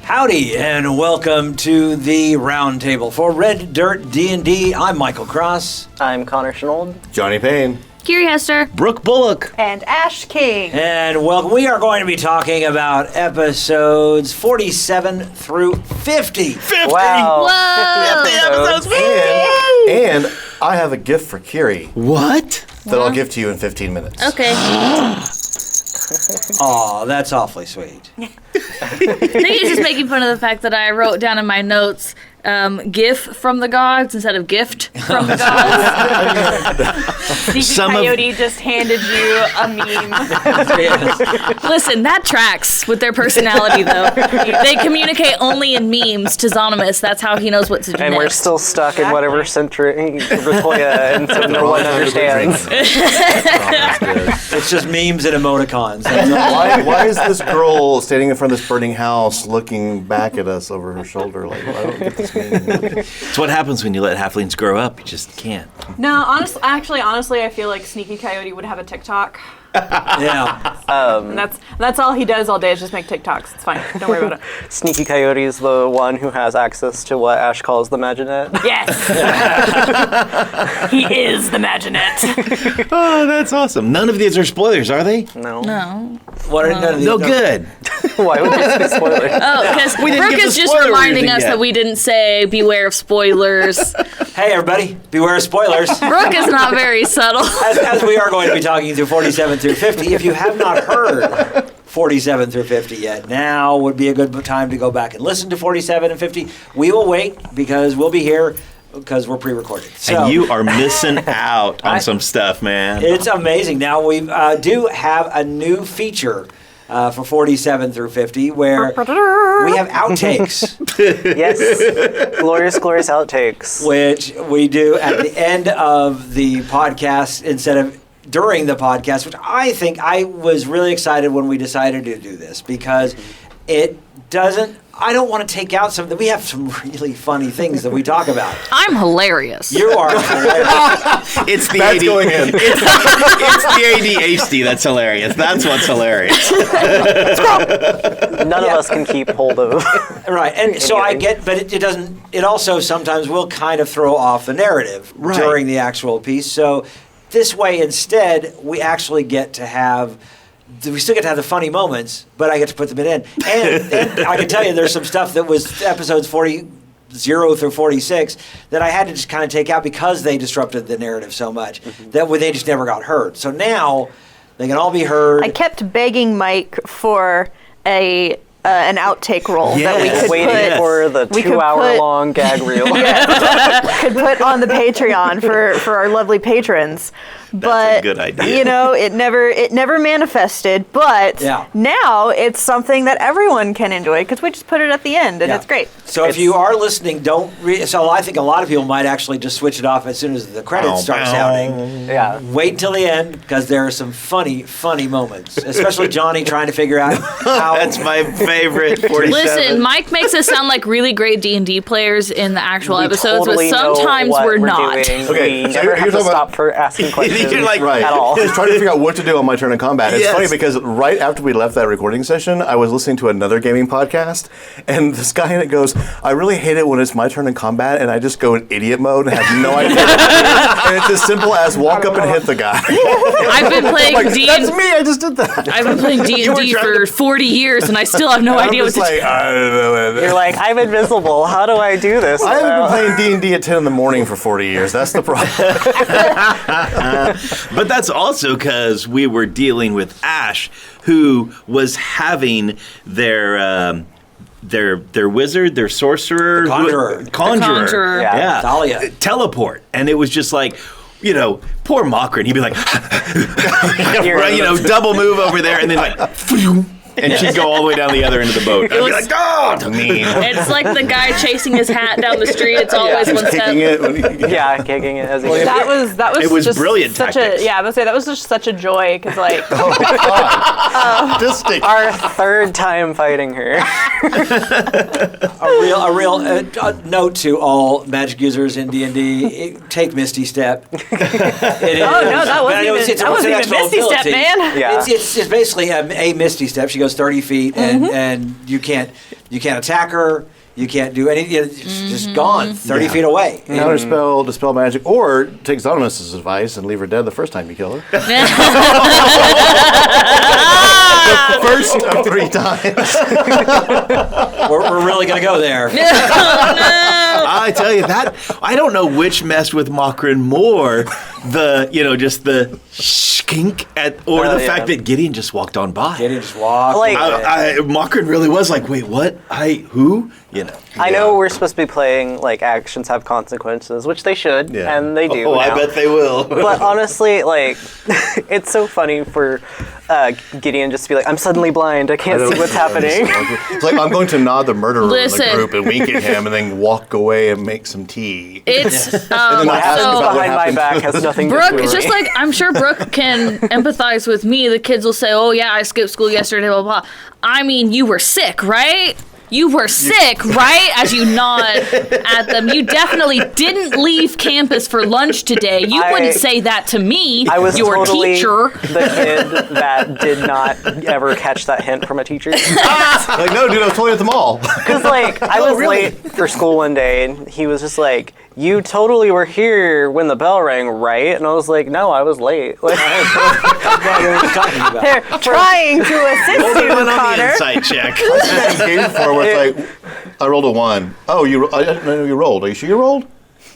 Howdy, and welcome to the Roundtable for Red Dirt D&D. I'm Michael Cross. I'm Konnor Shenold. Johnny Payne. Kiri Hester. Brooke Bullock. And Ash King. And welcome. We are going to be talking about episodes 47 through 50. 50! Whoa! 50 episodes! And I have a gift for Kiri What? that I'll give to you in 15 minutes. Okay. Aw, that's awfully sweet. I think he's just making fun of the fact that I wrote down in my notes GIF from the gods instead of gift from the gods. Sneaky Coyote just handed you a meme. Listen, that tracks with their personality, though. They communicate only in memes to Zonimus. That's how he knows what to do And we're next. still stuck in whatever century Ratoya, and so no one understands. It's just memes and emoticons. Why is this girl standing in front of this burning house looking back at us over her shoulder? Like, I don't get this meme. It's what happens when you let halflings grow up. You just can't. No, honestly, I feel like Sneaky Coyote would have a TikTok. Yeah. And that's all he does all day is just make TikToks. It's fine. Don't worry about it. Sneaky Coyote is the one who has access to what Ash calls the Maginette. Yes. He is the Maginette. Oh, that's awesome. None of these are spoilers, are they? No. No. What are none of these? No good. Why would this be spoilers? Oh, because didn't Brooke get is the just spoiler reminding reading us yet. that we didn't say beware of spoilers. Hey, everybody, beware of spoilers. Brooke is not very subtle. As we are going to be talking through 47 through 50, if you have not heard 47 through 50 yet, now would be a good time to go back and listen to 47 and 50. We will wait because we'll be here because we're pre-recorded. So, And you are missing out on some stuff, man. it's amazing. Now we do have a new feature for 47 through 50 where we have outtakes. Yes. Glorious outtakes. Which we do at the end of the podcast instead of during the podcast, which I think I was really excited when we decided to do this because it doesn't, I don't want to take out some, we have some really funny things that we talk about. I'm hilarious. You are hilarious. It's the That's AD. going in. It's the ADHD that's hilarious. That's what's hilarious. None of us can keep hold of. Right, and so I get, but it doesn't, it also sometimes will kind of throw off the narrative Right. during the actual piece. So this way, instead, we actually get to have, we still get to have the funny moments, but I get to put them in. And I can tell you there's some stuff that was episodes 40 through 46 that I had to just kind of take out because they disrupted the narrative so much that they just never got heard. So now they can all be heard. I kept begging Mike for an outtake roll that we Yes. could Waiting put. for the we could 2-hour-long gag reel. could put on the Patreon for our lovely patrons. But a good idea. you know, it never manifested. But Yeah. now it's something that everyone can enjoy because we just put it at the end, and Yeah. it's great. So if you are listening, so I think a lot of people might actually just switch it off as soon as the credits start sounding. Yeah. Wait until the end because there are some funny moments, especially Johnny trying to figure out how. That's my favorite 47. Listen, Mike makes us sound like really great D&D players in the actual We episodes, totally but know sometimes what we're not. doing. Okay, We so never you're have to talking stop about- for asking questions You're like, Right. at all. Just trying to figure out what to do on my turn in combat. It's Yes. funny because right after we left that recording session, I was listening to another gaming podcast, and this guy in it goes, I really hate it when it's my turn in combat, and I just go in idiot mode and have no idea what to do. And it's as simple as walk up and hit the guy. I've been playing Like, D&D. that's me, I just did that. I've been playing D&D for 40 years, and I still have no I'm idea what just to do. like, I don't know. You're like, I'm invisible. How do I do this? I haven't been playing D&D at 10 in the morning for 40 years. That's the problem. But that's also because we were dealing with Ash, who was having their wizard, their sorcerer, The conjurer. Conjurer. Yeah. Thalia. teleport, and it was just like, you know, poor Mokrin. He'd be like, right, you know, double move over there, and then like, and she'd go all the way down the other end of the boat. I'd be like, God, mean. It's like the guy chasing his hat down the street. It's always one step. Kicking it. When Yeah, kicking it as he That was It was just brilliant such tactics. I was gonna say that was just such a joy because like sadistic. Our third time fighting her. A real note to all magic users in D&D: take Misty Step. Oh no, that wasn't even Misty Step, man. Yeah. It's basically a Misty Step. She goes 30 feet, and you can't attack her. You can't do anything. It's just gone 30 feet away. Counterspell, dispel magic, or take Zonomus' advice and leave her dead the first time you kill her. The first of 3 times. We're really going to go there. I tell you that I don't know which messed with Makrin more, just the skink or the fact that Gideon just walked on by. Gideon just walked. Like, Makrin really was like, wait, what? Who? I know we're supposed to be playing like actions have consequences, which they should, and they do. Oh, now. I bet they will. But honestly, like, it's so funny for Gideon just to be like, I'm suddenly blind, I can't see what's happening. It's like, I'm going to nod the murderer in Listen. the group and wink at him and then walk away and make some tea. It's And then I ask so about what Behind my happened. back has nothing to do Brooke, with it's just me. like, I'm sure Brooke can empathize with me. The kids will say, oh yeah, I skipped school yesterday, blah, blah, blah. I mean, you were sick, right? You were sick, right? As you nod at them. You definitely didn't leave campus for lunch today. You wouldn't say that to me, I was your totally teacher. the kid that did not ever catch that hint from a teacher. Like, no, dude, I was totally at the mall. Because, like, I was late for school one day, and he was just like, you totally were here when the bell rang, right? And I was like, no, I was late. Like, They're trying to assist Hold you, on the Konnor. insight check. That game before where it's like, I rolled a 1. Oh, I didn't know you rolled. Are you sure you rolled?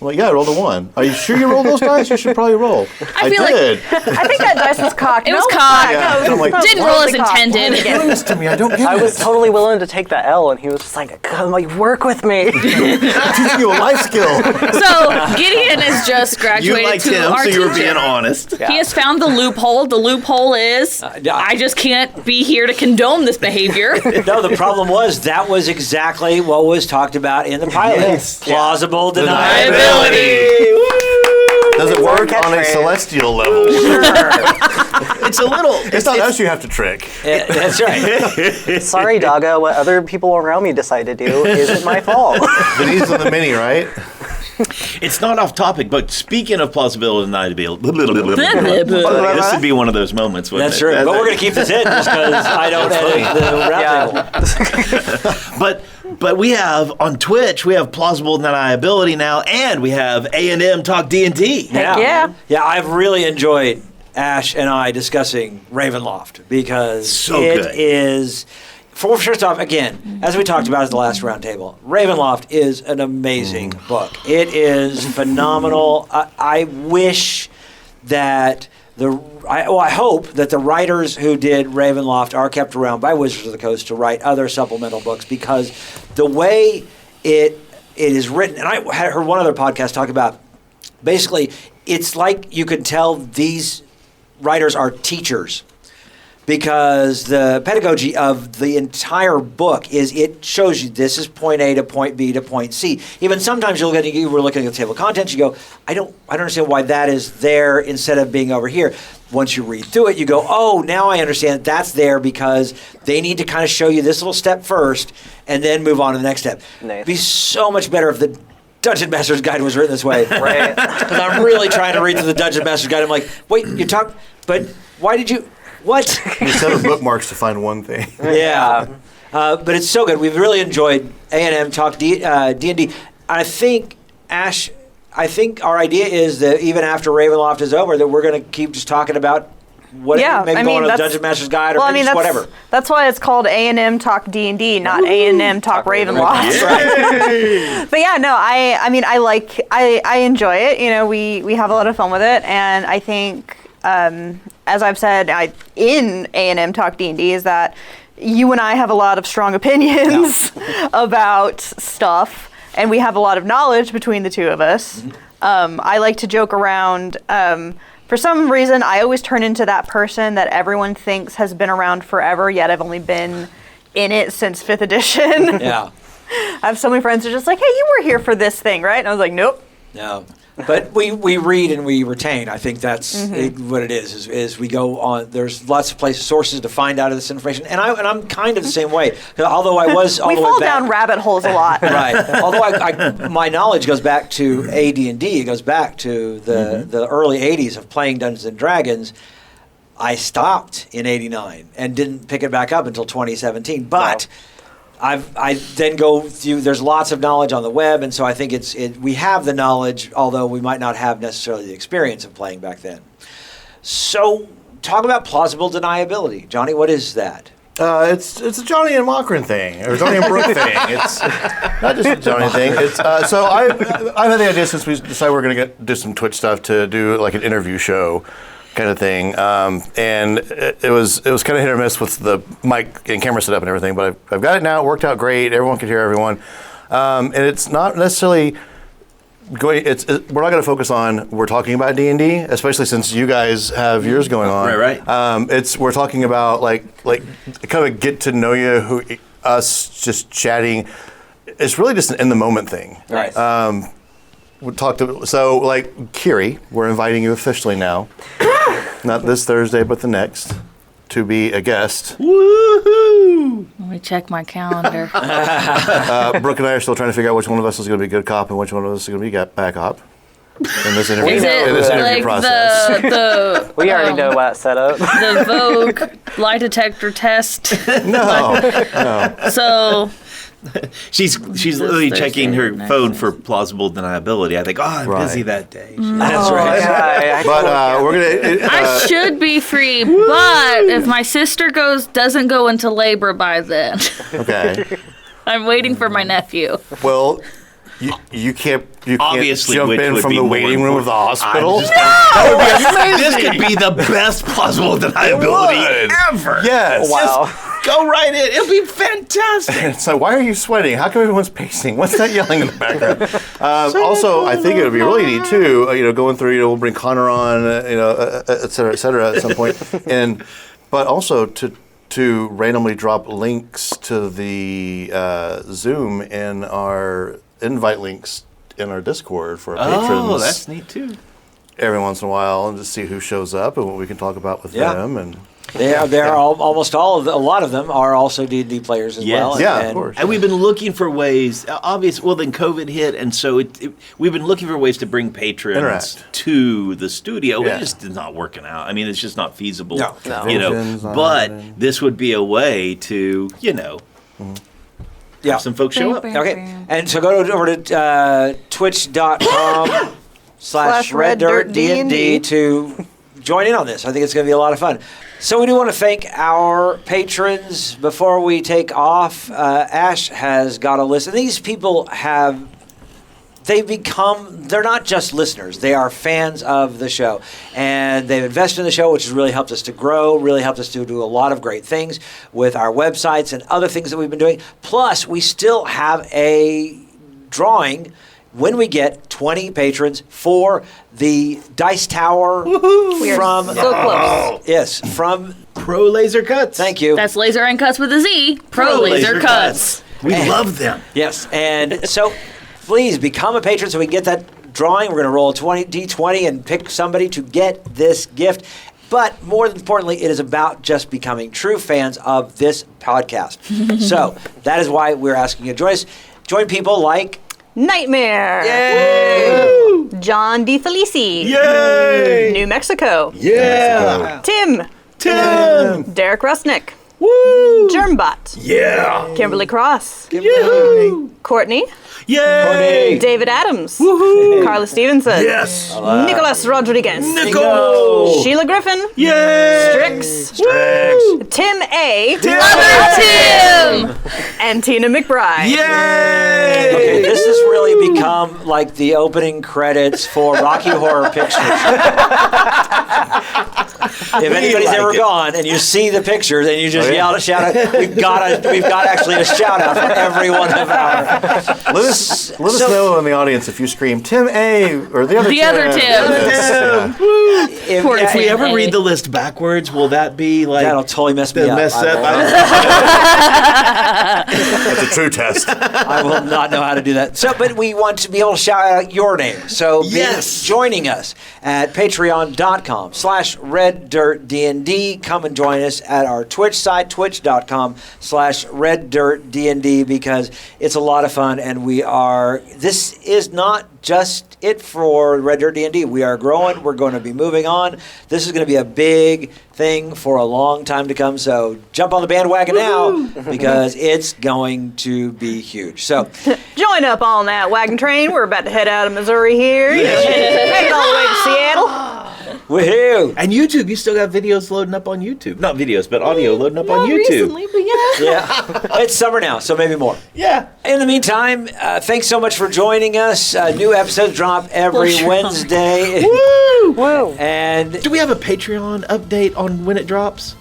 I'm like, yeah, I rolled a 1. Are you sure you rolled those dice? You should probably roll. I feel like- did. I think that dice was cocked. It was No, cocked. Yeah. And I'm like, Didn't roll as intended. doing this to me. I don't get I was it. totally willing to take that L, and he was just like, come, like, work with me. I'm teaching you a life skill. So Gideon has just graduated You liked to him, our so you were teacher. being honest. He has found the loophole. The loophole is I just can't be here to condone this behavior. No, the problem was that was exactly what was talked about in the pilot. Yes. Plausible Deniability. Does it work on a catchphrase. celestial level? It's a little. It's not us you have to trick. Yeah, that's right. Sorry, Doggo, what other people around me decide to do isn't my fault. The needs of the mini, right? It's not off topic, but speaking of plausibility and deniability, this would be one of those moments. Wouldn't That's it? true. But we're going to keep this in just because I don't edit the roundtable. But we have on Twitch, we have plausible deniability now, and we have A&M Talk D&D. yeah. Yeah, I've really enjoyed Ash and I discussing Ravenloft because So it good. is. First off, again, as we talked about at the last roundtable, Ravenloft is an amazing book. It is phenomenal. I wish that I hope that the writers who did Ravenloft are kept around by Wizards of the Coast to write other supplemental books because the way it is written, and I had heard one other podcast talk about, basically, it's like you could tell these writers are teachers because the pedagogy of the entire book is it shows you this is point A to point B to point C. Even sometimes you were looking at the table of contents, you go, I don't understand why that is there instead of being over here. Once you read through it, you go, oh, now I understand that's there because they need to kind of show you this little step first and then move on to the next step. Nice. It'd be so much better if the Dungeon Master's Guide was written this way. Right. Because I'm really trying to read through the Dungeon Master's Guide. I'm like, wait, you talk, but why did you, what? You set up bookmarks to find one thing. Yeah. But it's so good. We've really enjoyed A&M Talk D&D. I think, Ash, our idea is that even after Ravenloft is over, that we're going to keep just talking about what maybe going on the Dungeon Master's Guide or just whatever. That's why it's called A&M Talk D&D, not A&M Talk Ravenloft. But yeah, no, I enjoy it. You know, we have a lot of fun with it, and I think, as I've said, in A&M Talk D&D is that you and I have a lot of strong opinions about stuff, and we have a lot of knowledge between the two of us. Mm-hmm. I like to joke around. For some reason, I always turn into that person that everyone thinks has been around forever, yet I've only been in it since 5th edition. Yeah. I have so many friends who are just like, hey, you were here for this thing, right? And I was like, nope. No. But we read and we retain. I think that's what it is we go on. There's lots of sources to find out of this information. And I'm kind of the same way. Although I was all We the way fall back. down rabbit holes a lot. Right. Although my knowledge goes back to AD&D. It goes back to the early 80s of playing Dungeons & Dragons. I stopped in 89 and didn't pick it back up until 2017. But I then go through. There's lots of knowledge on the web, and so I think we have the knowledge, although we might not have necessarily the experience of playing back then. So, talk about plausible deniability, Johnny. What is that? It's a Johnny and Mockrin thing, or Johnny and Brooke thing. It's not just a Johnny thing. It's so I've had the idea since we decided we're going to do some Twitch stuff to do like an interview show kind of thing, and it was kind of hit or miss with the mic and camera setup and everything. But I've got it now. It worked out great. Everyone could hear everyone, and it's not necessarily going. We're not going to focus on. We're talking about D&D, especially since you guys have yours going on. Right. We're talking about like kind of get to know you, us just chatting. It's really just an in the moment thing. Right. We talked to, so like Kiri, we're inviting you officially now, not this Thursday but the next, to be a guest. Woohoo! Let me check my calendar. Brooke and I are still trying to figure out which one of us is going to be good cop and which one of us is going to be bad cop in this interview. Is it like process. the We already know that setup. the Vogue lie detector test? No. So She's literally checking her phone for plausible deniability. I think, I'm busy that day. That's right. But we're gonna. I should be free, but if my sister doesn't go into labor by then, Okay. I'm waiting for my nephew. Well, you can't Obviously, jump which in would from be the more waiting room of the hospital. This could be the best plausible deniability ever. Yes. Wow. Go right in. It'll be fantastic. It's like, why are you sweating? How come everyone's pacing? What's that yelling in the background? Also, I think it would be really neat too. Going through, we'll bring Konnor on, et cetera, at some point, but also to randomly drop links to the Zoom in our invite links in our Discord for our patrons. Oh, that's neat too. Every once in a while, and just see who shows up and what we can talk about with them and. They are almost all of a lot of them are also D&D players as well. Of course. And we've been looking for ways. Then COVID hit, and so we've been looking for ways to bring patrons Interact. to the studio. Yeah. It just is not working out. I mean, it's just not feasible. No. But this would be a way to have some folks show up. Okay, and so go over to twitch.com/RedDirtDnD to join in on this. I think it's going to be a lot of fun. So we do want to thank our patrons. Before we take off, Ash has got a list. And these people they're not just listeners. They are fans of the show. And they've invested in the show, which has really helped us to grow, really helped us to do a lot of great things with our websites and other things that we've been doing. Plus, we still have a drawing when we get 20 patrons for the Dice Tower We are from so close. Yes, from Pro Laser Cuts. thank you. That's Laser and Cuts with a Z. Pro Laser Cuts. We love them. Yes, and so please become a patron so we can get that drawing. We're going to roll a D20 and pick somebody to get this gift. But more importantly, it is about just becoming true fans of this podcast. So that is why we're asking you to join us. Join people like Nightmare. Yay! John DeFelici. Yay! New Mexico. Yeah! Tim. Derek Rusnick. Woo! Germbot. Yeah! Kimberly Cross. Yahoo! Courtney. Yay! David Adams. Woohoo! Carla Stevenson. Yes! Nicholas Rodriguez. Nico! Sheila Griffin. Yay! Strix. Woo! Tim A. Other Tim! And Tina McBride. Yay! Okay, this has really become like the opening credits for Rocky Horror Picture Show. If anybody's ever gone and you see the pictures and you just yell, shout out, we've got actually a shout out for every one of our. Let us know in the audience if you scream Tim A or the other The Tim. other Tim. If we ever Tim A. read the list backwards, will that be like That'll totally mess me the up. mess I up? will. That's a true test. I will not know how to do that. So, but we want to be able to shout out your name. So, joining us at patreon.com/RedDirtDnD. Come and join us at our Twitch site, twitch.com/RedDirtDnD, because it's a lot of fun, and this is not just it for Red Dirt D&D. We are growing. We're going to be moving on. This is going to be a big thing for a long time to come. So jump on the bandwagon now, because it's going to be huge. So Join up on that wagon train. We're about to head out of Missouri here. Make it all the way to Seattle. woohoo! And YouTube, you still got videos loading up on YouTube. Not videos, but audio loading up on YouTube. Recently, but yeah. Yeah, it's summer now, so maybe more. Yeah. In the meantime, thanks so much for joining us. New episodes drop every Wednesday. Woo! And Do we have a Patreon update on when it drops?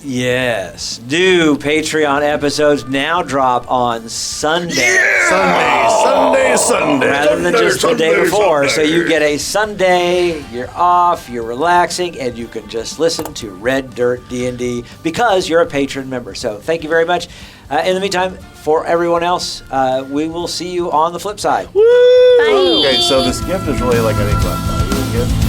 yes, new Patreon episodes now drop on Sunday. Sunday. Rather than just the day before. So Sunday. you get a Sunday, you're off, you're relaxing, and you can just listen to Red Dirt D&D because you're a patron member. So thank you very much. In the meantime, for everyone else, we will see you on the flip side. Okay, so this gift is really like, I think, what, $5 gift?